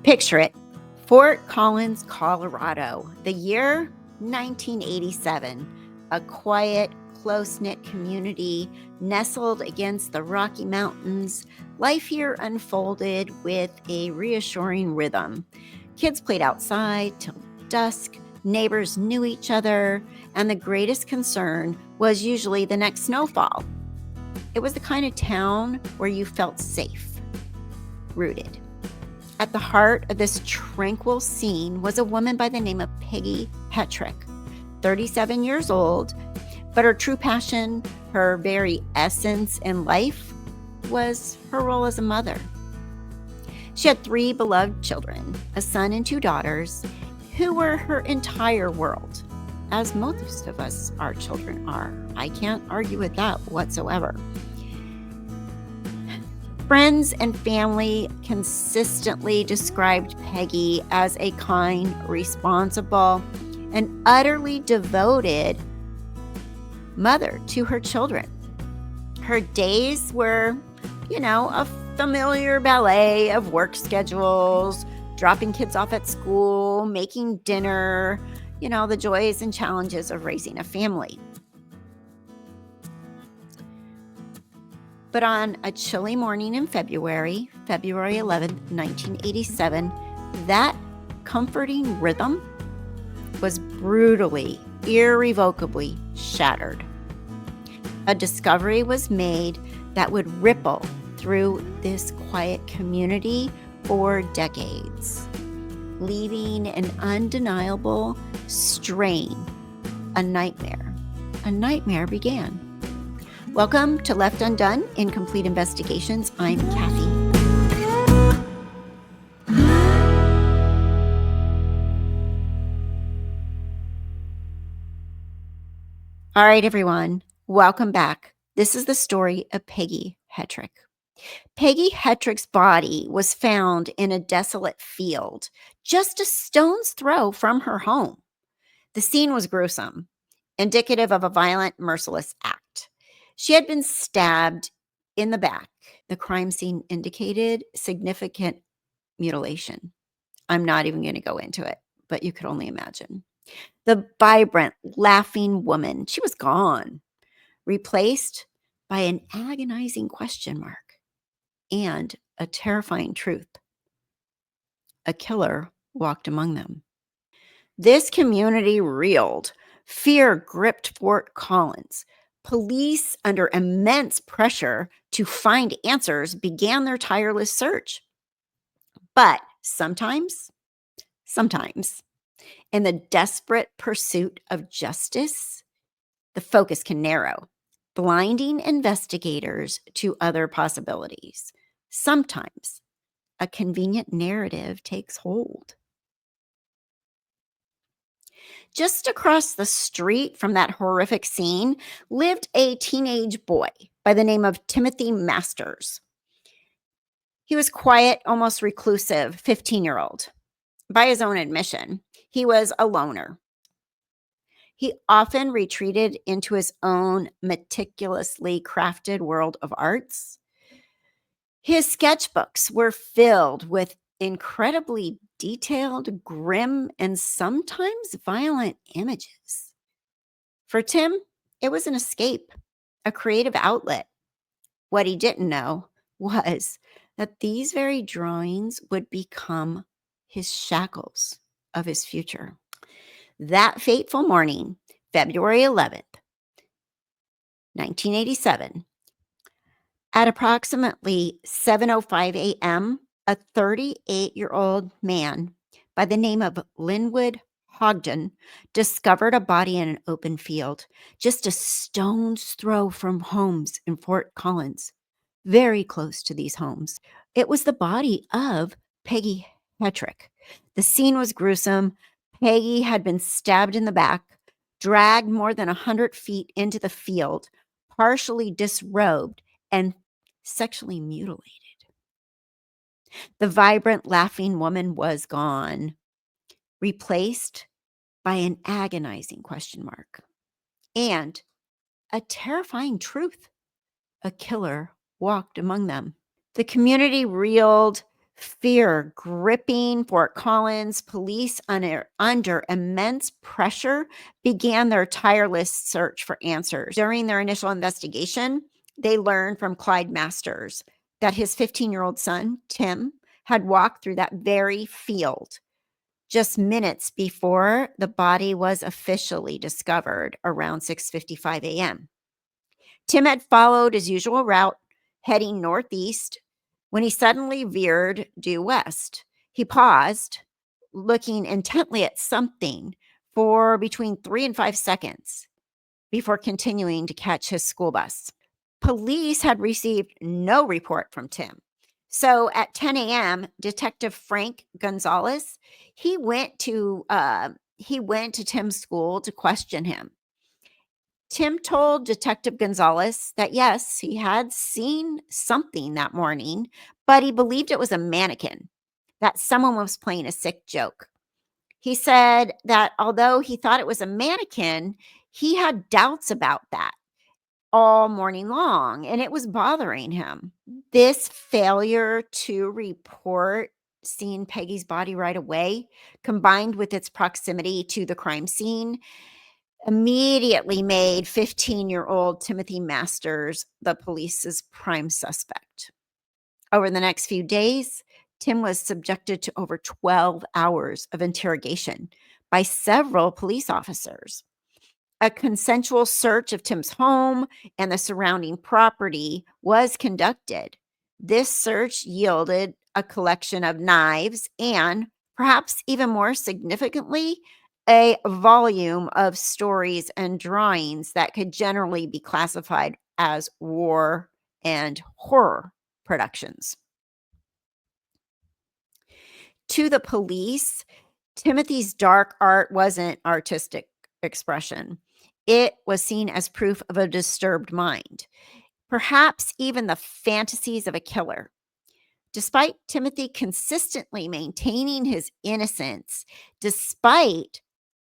Picture it. Fort Collins, Colorado. The year 1987. A quiet, close-knit community nestled against the Rocky Mountains. Life here unfolded with a reassuring rhythm. Kids played outside till dusk. Neighbors knew each other, and the greatest concern was usually the next snowfall. It was the kind of town where you felt safe, rooted. At the heart of this tranquil scene was a woman by the name of Peggy Hettrick, 37 years old, but her true passion, her very essence in life, was her role as a mother. She had 3 beloved children, a son and 2 daughters, who were her entire world, as most of us, our children are. I can't argue with that whatsoever. Friends and family consistently described Peggy as a kind, responsible, and utterly devoted mother to her children. Her days were, a familiar ballet of work schedules, dropping kids off at school, making dinner, the joys and challenges of raising a family. But on a chilly morning in February 11th, 1987, that comforting rhythm was brutally, irrevocably shattered. A discovery was made that would ripple through this quiet community for decades, leaving an undeniable strain. A nightmare began. Welcome to Left Undone, Incomplete Investigations. I'm Kathy. All right, everyone, welcome back. This is the story of Peggy Hettrick. Peggy Hettrick's body was found in a desolate field, just a stone's throw from her home. The scene was gruesome, indicative of a violent, merciless act. She had been stabbed in the back. The crime scene indicated significant mutilation. I'm not even going to go into it, but you could only imagine. The vibrant, laughing woman, she was gone, replaced by an agonizing question mark and a terrifying truth. A killer walked among them. This community reeled. Fear gripped Fort Collins. Police, under immense pressure to find answers, began their tireless search. But sometimes, in the desperate pursuit of justice, the focus can narrow, blinding investigators to other possibilities. Sometimes a convenient narrative takes hold. Just across the street from that horrific scene lived a teenage boy by the name of Timothy Masters. He was quiet, almost reclusive, 15-year-old. By his own admission, he was a loner. He often retreated into his own meticulously crafted world of arts. His sketchbooks were filled with incredibly detailed, grim, and sometimes violent images. For Tim, it was an escape, a creative outlet. What he didn't know was that these very drawings would become his shackles of his future. That fateful morning, February 11th, 1987, at approximately 7:05 a.m., a 38-year-old man by the name of Linwood Hogden discovered a body in an open field, just a stone's throw from homes in Fort Collins, very close to these homes. It was the body of Peggy Hettrick. The scene was gruesome. Peggy had been stabbed in the back, dragged more than 100 feet into the field, partially disrobed, and sexually mutilated. The vibrant, laughing woman was gone, replaced by an agonizing question mark and a terrifying truth. A killer walked among them. The community reeled. Fear gripping Fort Collins, police under immense pressure began their tireless search for answers. During their initial investigation, they learned from Clyde Masters that his 15-year-old son, Tim, had walked through that very field just minutes before the body was officially discovered around 6:55 a.m. Tim had followed his usual route, heading northeast, when he suddenly veered due west. He paused, looking intently at something for between 3 and 5 seconds before continuing to catch his school bus. Police had received no report from Tim. So at 10 a.m., Detective Frank Gonzalez, he went to Tim's school to question him. Tim told Detective Gonzalez that yes, he had seen something that morning, but he believed it was a mannequin, that someone was playing a sick joke. He said that although he thought it was a mannequin, he had doubts about that all morning long, and it was bothering him. This failure to report seeing Peggy's body right away, combined with its proximity to the crime scene, immediately made 15-year-old Timothy Masters the police's prime suspect. Over the next few days, Tim was subjected to over 12 hours of interrogation by several police officers. A consensual search of Tim's home and the surrounding property was conducted. This search yielded a collection of knives and, perhaps even more significantly, a volume of stories and drawings that could generally be classified as war and horror productions. To the police, Timothy's dark art wasn't artistic expression. It was seen as proof of a disturbed mind, perhaps even the fantasies of a killer. Despite Timothy consistently maintaining his innocence, despite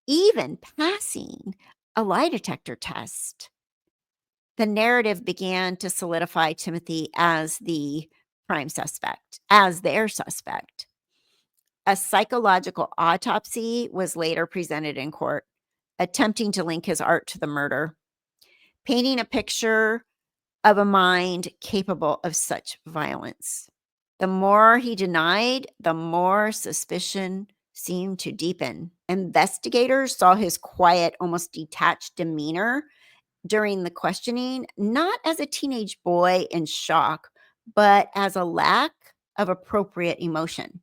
even passing a lie detector test, the narrative began to solidify Timothy as the prime suspect, as their suspect. A psychological autopsy was later presented in court, attempting to link his art to the murder, painting a picture of a mind capable of such violence. The more he denied, the more suspicion seemed to deepen. Investigators saw his quiet, almost detached demeanor during the questioning, not as a teenage boy in shock, but as a lack of appropriate emotion.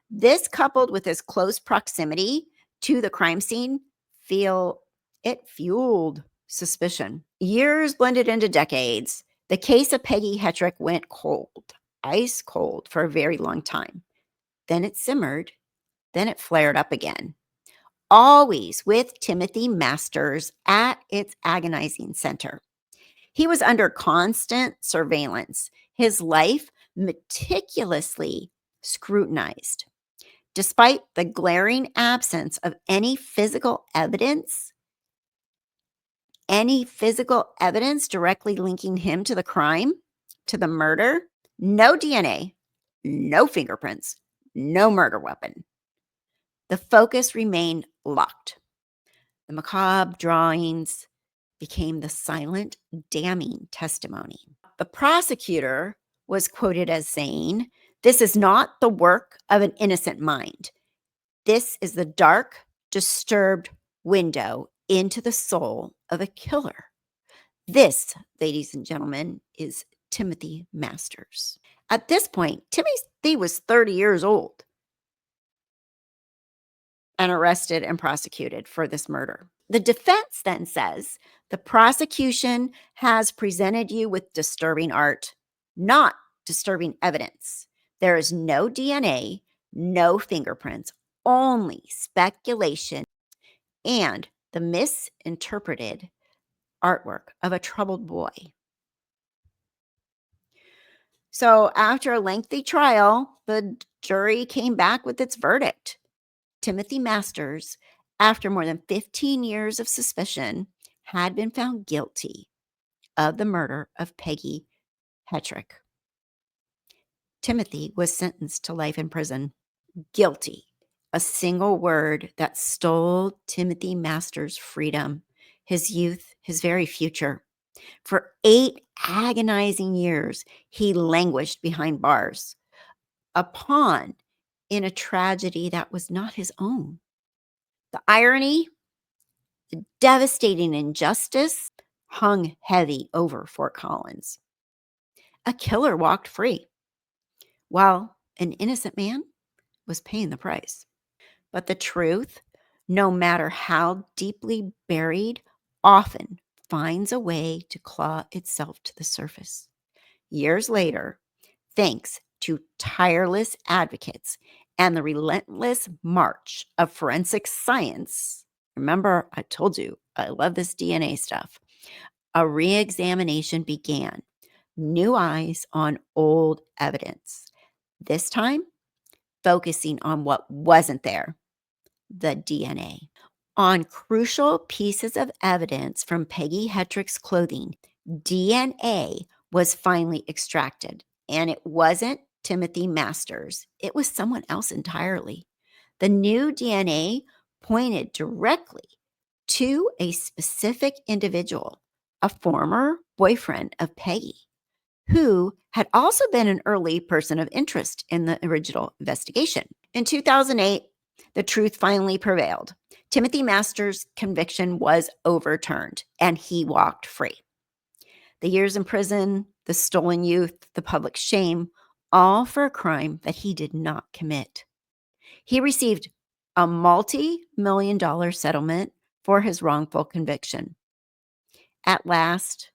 This, coupled with his close proximity to the crime scene, fueled suspicion. Years blended into decades. The case of Peggy Hettrick went cold, ice cold, for a very long time. Then it simmered. Then it flared up again. Always with Timothy Masters at its agonizing center. He was under constant surveillance, his life meticulously scrutinized. Despite the glaring absence of any physical evidence directly linking him to the crime, to the murder, no DNA, no fingerprints, no murder weapon. The focus remained locked. The macabre drawings became the silent, damning testimony. The prosecutor was quoted as saying, "This is not the work of an innocent mind. This is the dark, disturbed window into the soul of a killer." This, ladies and gentlemen, is Timothy Masters. At this point, Timothy was 30 years old and arrested and prosecuted for this murder. The defense then says the prosecution has presented you with disturbing art, not disturbing evidence. There is no DNA, no fingerprints, only speculation and the misinterpreted artwork of a troubled boy. So, after a lengthy trial, the jury came back with its verdict. Timothy Masters, after more than 15 years of suspicion, had been found guilty of the murder of Peggy Hettrick. Timothy was sentenced to life in prison. Guilty. A single word that stole Timothy Masters' freedom, his youth, his very future. For 8 agonizing years, he languished behind bars, a pawn in a tragedy that was not his own. The irony, the devastating injustice hung heavy over Fort Collins. A killer walked free, while an innocent man was paying the price. But the truth, no matter how deeply buried, often finds a way to claw itself to the surface. Years later, thanks to tireless advocates and the relentless march of forensic science. Remember, I told you, I love this DNA stuff. A re-examination began. New eyes on old evidence. This time, focusing on what wasn't there, the DNA. On crucial pieces of evidence from Peggy Hettrick's clothing, DNA was finally extracted, and it wasn't Timothy Masters. It was someone else entirely. The new DNA pointed directly to a specific individual, a former boyfriend of Peggy, who had also been an early person of interest in the original investigation. In 2008, the truth finally prevailed. Timothy Masters' conviction was overturned, and he walked free. The years in prison, the stolen youth, the public shame, all for a crime that he did not commit. He received a multi-million-dollar settlement for his wrongful conviction. At last,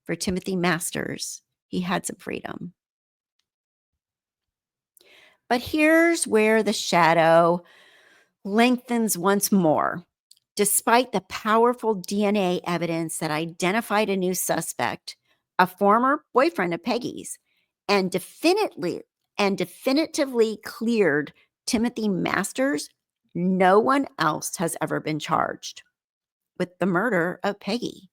for Timothy Masters, he had some freedom. But here's where the shadow lengthens once more. Despite the powerful DNA evidence that identified a new suspect, a former boyfriend of Peggy's, and definitively cleared Timothy Masters, no one else has ever been charged with the murder of Peggy.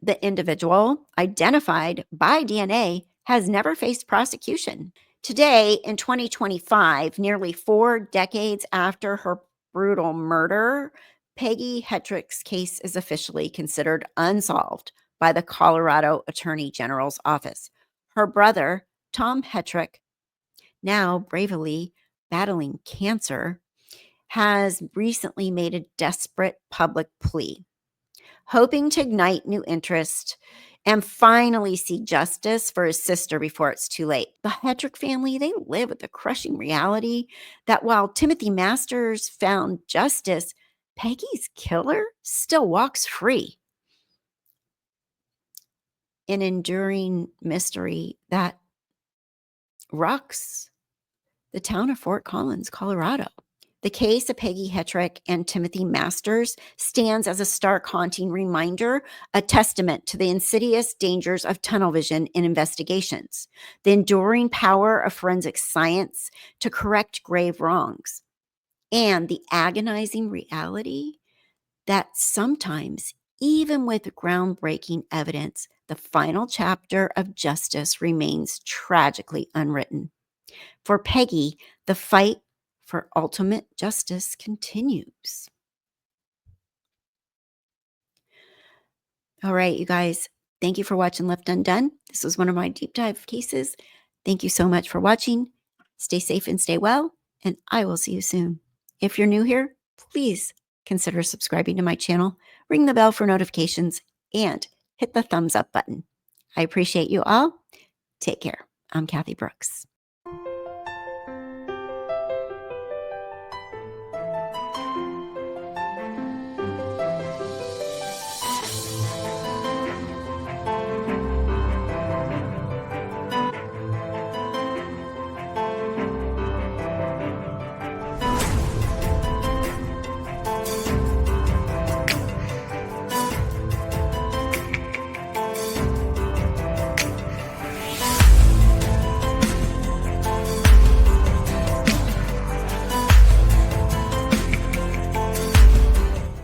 The individual, identified by DNA, has never faced prosecution. Today, in 2025, nearly 4 decades after her brutal murder, Peggy Hettrick's case is officially considered unsolved by the Colorado Attorney General's office. Her brother, Tom Hettrick, now bravely battling cancer, has recently made a desperate public plea, hoping to ignite new interest and finally see justice for his sister before it's too late. The Hettrick family, they live with the crushing reality that while Timothy Masters found justice, Peggy's killer still walks free. An enduring mystery that rocks the town of Fort Collins, Colorado. The case of Peggy Hettrick and Timothy Masters stands as a stark, haunting reminder, a testament to the insidious dangers of tunnel vision in investigations, the enduring power of forensic science to correct grave wrongs, and the agonizing reality that sometimes, even with groundbreaking evidence, the final chapter of justice remains tragically unwritten. For Peggy, the fight for ultimate justice continues. All right, you guys, thank you for watching Left Undone. This was one of my deep dive cases. Thank you so much for watching. Stay safe and stay well, and I will see you soon. If you're new here, please consider subscribing to my channel, ring the bell for notifications, and hit the thumbs up button. I appreciate you all. Take care. I'm Kathy Brooks.